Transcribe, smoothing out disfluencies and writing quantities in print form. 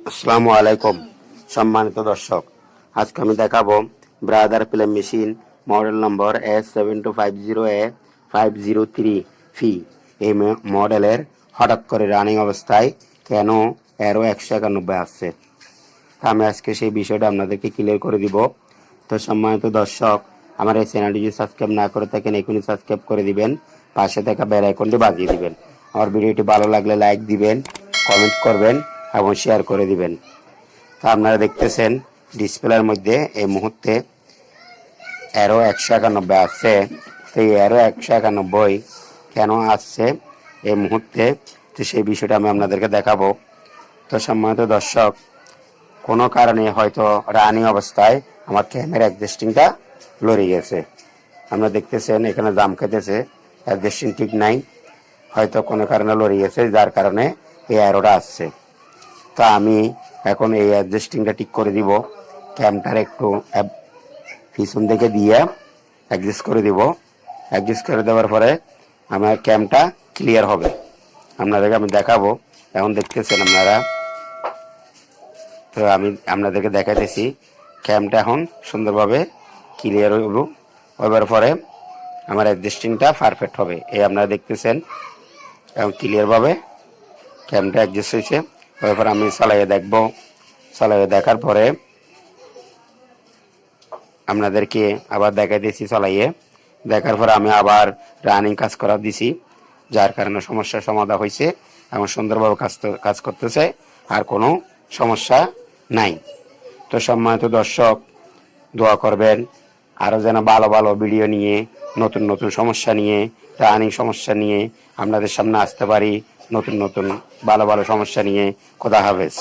আসসালামু আলাইকুম সম্মানিত দর্শক, আজকে আমি দেখাবো brother play machine model number S7250A503 এই মডেলের হঠাৎ করে রানিং অবস্থায় কেন এরো 191 আসছে। আমি আজকে সেই বিষয়টা আপনাদেরকে ক্লিয়ার করে দিব। তো সম্মানিত দর্শক, আমার এই চ্যানেলটি যদি সাবস্ক্রাইব না করে থাকেন এখনই সাবস্ক্রাইব করে দিবেন, পাশে থাকা বেল আইকনটি বাজিয়ে দিবেন। আমার ভিডিওটি ভালো লাগলে লাইক দিবেন, কমেন্ট করবেন এবং শেয়ার করে দিবেন। তা আপনারা দেখতেছেন ডিসপ্লের মধ্যে এই মুহূর্তে এরো 191 আসছে। তো এই এরো 191 কেন আসছে এই মুহূর্তে, তো সেই বিষয়টা আমি আপনাদেরকে দেখাবো। তো সম্মানিত দর্শক, কোনো কারণে হয়তো রানিং অবস্থায় আমার ক্যামেরা অ্যাডজাস্টিংটা লড়ে গেছে। আপনারা দেখতেছেন এখানে জাম খেতেছে, অ্যাডজাস্টিং ঠিক নাই, হয়তো কোনো কারণে লড়ে গেছে, যার কারণে এই অ্যারোটা আসছে। তো আমি এখন এই অ্যাডজাস্টিংটা ঠিক করে দিব। ক্যামটার একটু পিছন থেকে দিয়ে অ্যাডজাস্ট করে দিব। অ্যাডজাস্ট করে দেওয়ার পরে আমার ক্যামটা ক্লিয়ার হবে, আপনাদেরকে আমি দেখাবো। এখন দেখতেছেন আপনারা, তো আমি আপনাদেরকে দেখাইতেছি ক্যামটা এখন সুন্দরভাবে ক্লিয়ার হইবার পরে আমার অ্যাডজাস্টিংটা পারফেক্ট হবে। এই আপনারা দেখতেছেন এখন ক্লিয়ারভাবে ক্যামটা অ্যাডজাস্ট হয়েছে। এরপর আমি চালাইয়ে দেখব। চালাইয়ে দেখার পরে আপনাদেরকে আবার দেখাই দিয়েছি। চালাইয়ে দেখার পরে আমি আবার রানিং কাজ করা দিছি, যার কারণে সমস্যার সমাধান হয়েছে এবং সুন্দরভাবে কাজ করতেছে, আর কোনো সমস্যা নাই। তো সম্মানিত দর্শক, দোয়া করবেন আরও যেন ভালো ভালো ভিডিও নিয়ে, নতুন নতুন সমস্যা নিয়ে, রানিং সমস্যা নিয়ে আপনাদের সামনে আসতে পারি, নতুন নতুন ভালো ভালো সমস্যা নিয়ে। খোদা হাফেজ।